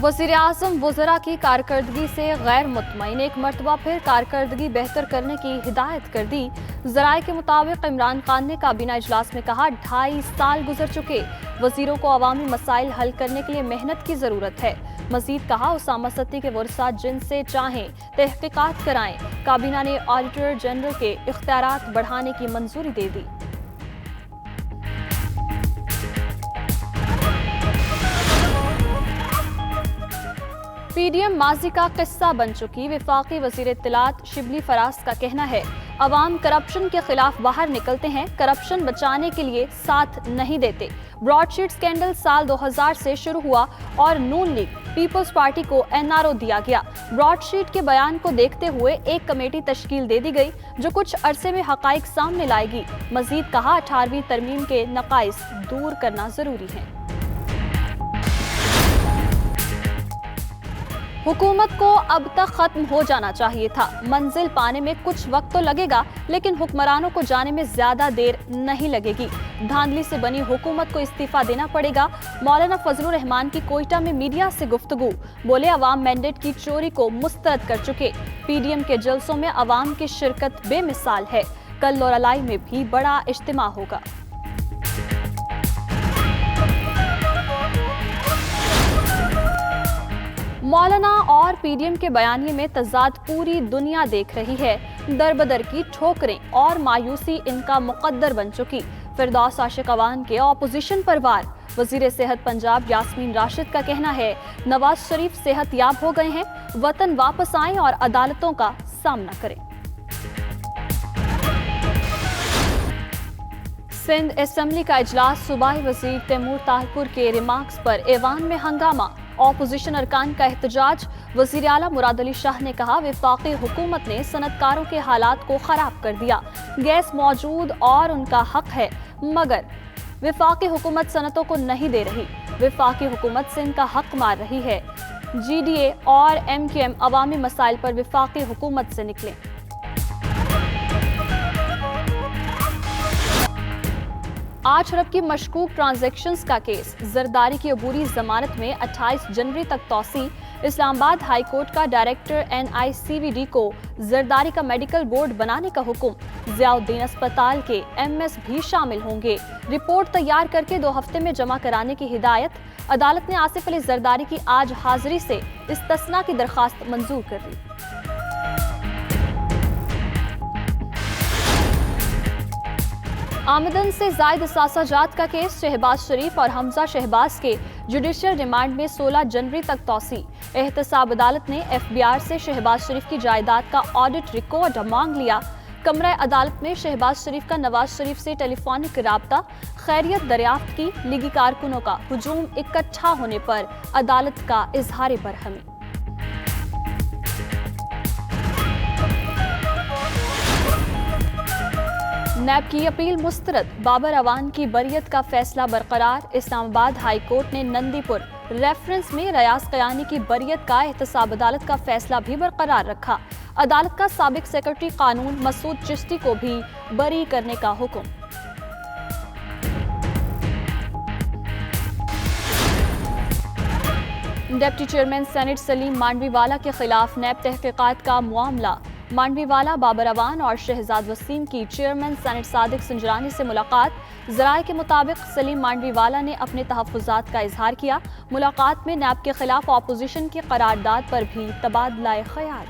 वज़ीर आज़म वज़रा की कारकर्दगी से गैर मुतमईन, एक मरतबा फिर कारकर्दगी बेहतर करने की हिदायत कर दी। ज़राए के मुताबिक इमरान खान ने काबीना इजलास में कहा, 2.5 साल गुजर चुके, वज़ीरों को अवामी मसाइल हल करने के लिए मेहनत की ज़रूरत है। मज़ीद कहा, उसामा सत्ती के वर्सा जिनसे चाहें तहकीकात कराएं। काबीना ने ऑडिटर जनरल के इख्तियारात बढ़ाने की मंजूरी दे दी। पीडीएम माजी का किस्सा बन चुकी। वफाकी वज़ीर इत्तलात शिबली फराज का कहना है, अवाम करप्शन के खिलाफ बाहर निकलते हैं, करप्शन बचाने के लिए साथ नहीं देते। ब्रॉडशीट स्कैंडल साल 2000 से शुरू हुआ और नून लीग पीपल्स पार्टी को एनआरओ दिया गया। ब्रॉडशीट के बयान को देखते हुए एक कमेटी तश्कील दे दी गई जो कुछ अरसे में हकाइक सामने लाएगी। मजीद कहा, 18वीं तरमीम के नकाइस दूर करना जरूरी है। हुकूमत को अब तक खत्म हो जाना चाहिए था। मंजिल पाने में कुछ वक्त तो लगेगा, लेकिन हुक्मरानों को जाने में ज्यादा देर नहीं लगेगी। धांधली से बनी हुकूमत को इस्तीफा देना पड़ेगा। मौलाना फजलुर रहमान की कोयटा में मीडिया से गुफ्तगू, बोले अवाम मैंडेट की चोरी को मुस्तरद कर चुके। पीडीएम के जलसों में अवाम की शिरकत बेमिसाल है। कल लोरालाई में भी बड़ा इज्तिमा होगा। मौलाना और पीडीएम के बयानिए में तजाद पूरी दुनिया देख रही है। दरबदर की ठोकरें और मायूसी इनका मुकद्दर बन चुकी। फिरदौस आशिक अवान के ऑपोजिशन पर वार। वजीर सेहत पंजाब यास्मीन राशिद का कहना है, नवाज शरीफ सेहत याब हो गए हैं, वतन वापस आएं और अदालतों का सामना करें। सिंध असेंबली का इजलास, सूबाई वजीर तैमूर ताहिरपुर के रिमार्क्स पर ऐवान में हंगामा। ऑपोजिशन अरकान का एहतजाज। वजीर आला मुराद अली शाह ने कहा, वफाकी हुकूमत ने सनतकारों के हालात को खराब कर दिया। गैस मौजूद और उनका हक है, मगर वफाकी हुकूमत सनतों को नहीं दे रही। वफाकी हुकूमत सिंध का हक मार रही है। जीडीए और एमक्यूएम अवामी मसाइल पर वफाकी हुकूमत से निकले। आठ अरब की मशकूक ट्रांजैक्शंस का केस। जरदारी की अबूरी जमानत में 28 जनवरी तक तौसी। इस्लामाबाद हाई कोर्ट का डायरेक्टर NICVD को जरदारी का मेडिकल बोर्ड बनाने का हुक्म। ज़ियाउद्दीन अस्पताल के MS भी शामिल होंगे। रिपोर्ट तैयार करके 2 हफ्ते में जमा कराने की हिदायत। अदालत ने आसिफ अली जरदारी की आज हाजिरी से इस्तस्ना की दरखास्त मंजूर कर ली। आमदन से जायद असासाजात का केस। शहबाज शरीफ और हमजा शहबाज के जुडिशियल रिमांड में 16 जनवरी तक तौसी। एहतसाब अदालत ने FBI से शहबाज शरीफ की जायदाद का ऑडिट रिकॉर्ड मांग लिया। कमरा अदालत में शहबाज शरीफ का नवाज शरीफ से टेलीफोनिक राब्ता, खैरियत दरियाफ्त की। लीगी कारकुनों का हुजूम इकट्ठा होने पर अदालत का इजहार बरहमी। नैब की अपील मुस्तरद। बाबर अवान की बरियत का फैसला बरकरार। इस्लामाबाद हाई कोर्ट ने नंदीपुर रेफरेंस में रियाज कयानी की बरियत का एहतसाब अदालत का फैसला भी बरकरार रखा। अदालत का साबिक सेक्रेटरी कानून मसूद चिश्ती को भी बरी करने का हुक्म। Deputy chairman senate Saleem Mandviwalla के खिलाफ नैब तहकीकात का मामला। मांडवीवाला, बाबर अवान और शहजाद वसीम की चेयरमैन सेनेट सादिक संजरानी से मुलाकात। ज़राए के मुताबिक सलीम मांडवीवाला ने अपने तहफ़्फ़ुज़ात का इजहार किया। मुलाकात में नैब के खिलाफ ऑपोजिशन की करारदाद पर भी तबादला ख्याल।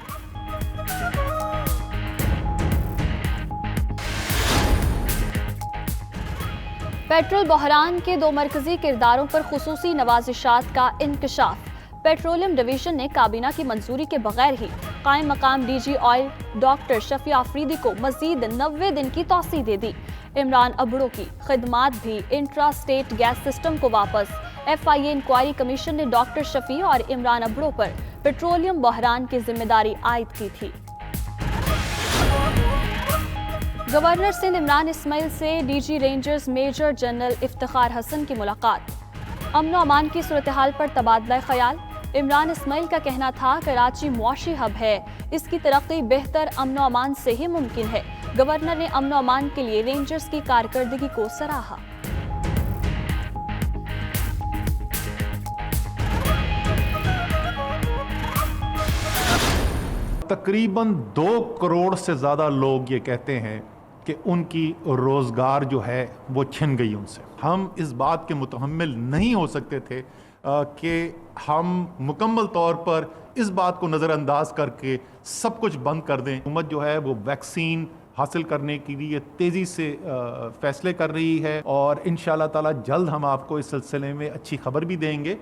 पेट्रोल बहरान के 2 मरकजी किरदारों पर खुसूसी नवाजिशात का इंकशाफ। पेट्रोलियम डिवीजन ने काबीना की मंजूरी के बगैर ही कायम मकाम DG oil doctor Shafi Afridi को मजीद 90 दिन की तौसीह दे दी। इमरान अबड़ो की खिदमात भी इंट्रा स्टेट गैस सिस्टम को वापस। FIA इंक्वायरी कमीशन ने डॉक्टर शफी और इमरान अबड़ो पर पेट्रोलियम बहरान की जिम्मेदारी आयद की थी। गवर्नर सिंध इमरान इस्माइल से DG Rangers major general Iftikhar Hasan की मुलाकात। अमन अमान की सूरत हाल पर तबादला ख्याल। इमरान इस्माइल का कहना था, कराची मुआशी हब है, इसकी तरक्की बेहतर अमन अमान से ही मुमकिन है। गवर्नर ने अमन अमान के लिए रेंजर्स की कारकर्दगी को सराहा। تقریباً 2 کروڑ سے زیادہ لوگ یہ کہتے ہیں کہ ان کی روزگار جو ہے وہ چھن گئی ان سے. ہم اس بات کے متحمل نہیں ہو سکتے تھے کہ ہم مکمل طور پر اس بات کو نظر انداز کر کے سب کچھ بند کر دیں. حکومت جو ہے وہ ویکسین حاصل کرنے کے لیے تیزی سے فیصلے کر رہی ہے اور انشاءاللہ تعالی جلد ہم آپ کو اس سلسلے میں اچھی خبر بھی دیں گے.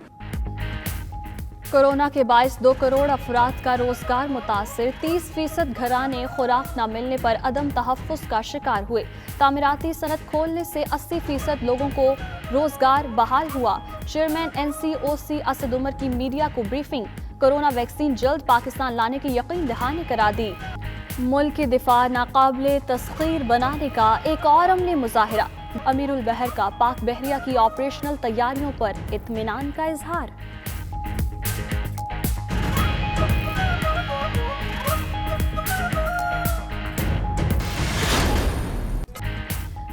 کورونا کے باعث 2 کروڑ افراد کا روزگار متاثر. 30% گھرانے خوراک نہ ملنے پر عدم تحفظ کا شکار ہوئے. تعمیراتی صنعت کھولنے سے 80% لوگوں کو روزگار بحال ہوا. چیئرمین NCOC اسد عمر کی میڈیا کو بریفنگ. کورونا ویکسین جلد پاکستان لانے کی یقین دہانی کرا دی. ملک کی دفاع ناقابل تسخیر بنانے کا ایک اور عملی مظاہرہ. امیر البحر کا پاک بحریہ کی آپریشنل تیاریوں پر اطمینان کا اظہار.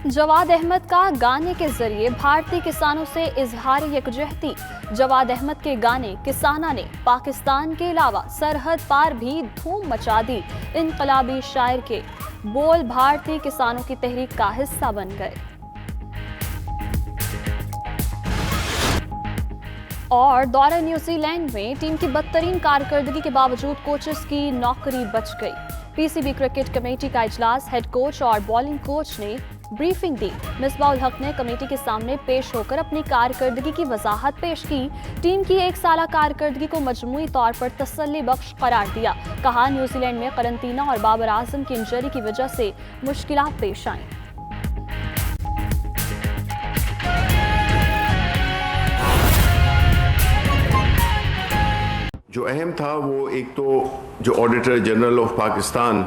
جواد احمد کا گانے کے ذریعے بھارتی کسانوں سے اظہار یکجہتی. جواد احمد کے گانے کسانہ نے پاکستان کے علاوہ سرحد پار بھی دھوم مچا دی. انقلابی شاعر کے بول بھارتی کسانوں کی تحریک کا حصہ بن گئے. اور دورہ نیوزی لینڈ میں ٹیم کی بدترین کارکردگی کے باوجود کوچز کی نوکری بچ گئی. PCB کرکٹ کمیٹی کا اجلاس. ہیڈ کوچ اور بالنگ کوچ نے بریفنگ دی. مصباح الحق نے کمیٹی کے سامنے پیش ہو کر اپنی کارکردگی کی وضاحت پیش کی. ٹیم کی 1 سالہ کارکردگی کو مجموعی طور پر تسلی بخش قرار دیا. کہا نیوزی لینڈ میں قرنطینہ اور بابر اعظم کی انجری کی وجہ سے مشکلات پیش آئیں. جو اہم تھا وہ ایک تو جو آڈیٹر جنرل آف پاکستان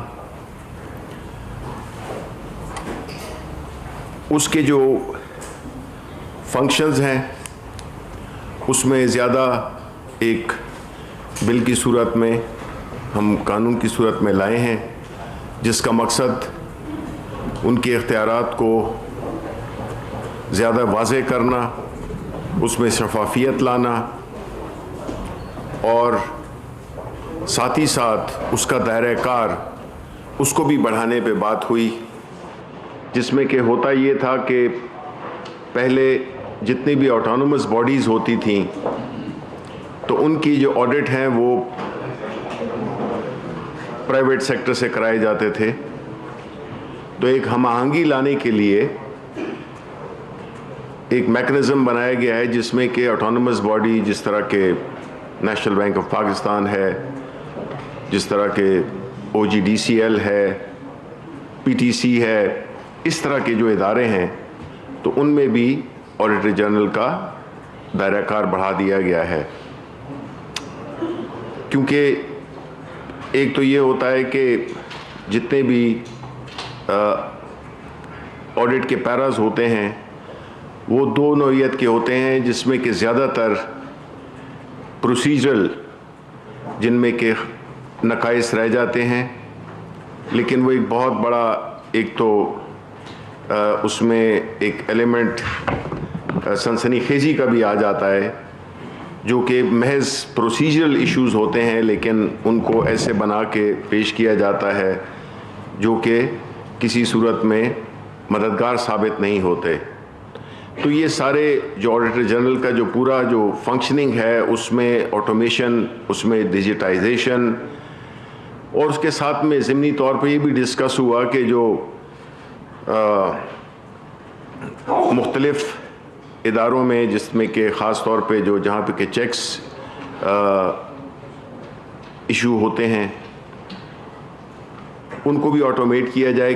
اس کے جو فنکشنز ہیں اس میں زیادہ ایک بل کی صورت میں ہم قانون کی صورت میں لائے ہیں جس کا مقصد ان کے اختیارات کو زیادہ واضح کرنا، اس میں شفافیت لانا اور ساتھ ہی ساتھ اس کا دائرہ کار اس کو بھی بڑھانے پہ بات ہوئی، جس میں کہ ہوتا یہ تھا کہ پہلے جتنی بھی آٹونومس باڈیز ہوتی تھیں تو ان کی جو آڈٹ ہیں وہ پرائیویٹ سیکٹر سے کرائے جاتے تھے. تو ایک ہم آہنگی لانے کے لیے ایک میکنزم بنایا گیا ہے جس میں کہ آٹونومس باڈی جس طرح کے نیشنل بینک آف پاکستان ہے، جس طرح کے OGDCL ہے، PTC ہے، اس طرح کے جو ادارے ہیں تو ان میں بھی آڈیٹر جنرل کا دائرہ کار بڑھا دیا گیا ہے. کیونکہ ایک تو یہ ہوتا ہے کہ جتنے بھی آڈٹ کے پیراز ہوتے ہیں وہ 2 نوعیت کے ہوتے ہیں، جس میں کہ زیادہ تر پروسیجرل جن میں کہ نقائص رہ جاتے ہیں، لیکن وہ ایک بہت بڑا ایک تو اس میں ایک ایلیمنٹ سنسنی خیزی کا بھی آ جاتا ہے جو کہ محض پروسیجرل ایشوز ہوتے ہیں لیکن ان کو ایسے بنا کے پیش کیا جاتا ہے جو کہ کسی صورت میں مددگار ثابت نہیں ہوتے. تو یہ سارے جو آڈیٹر جنرل کا جو پورا جو فنکشننگ ہے اس میں آٹومیشن، اس میں ڈیجیٹائزیشن، اور اس کے ساتھ میں ضمنی طور پہ یہ بھی ڈسکس ہوا کہ جو مختلف اداروں میں جس میں کہ خاص طور پہ جو جہاں پہ کہ چیکس ایشو ہوتے ہیں ان کو بھی آٹومیٹ کیا جائے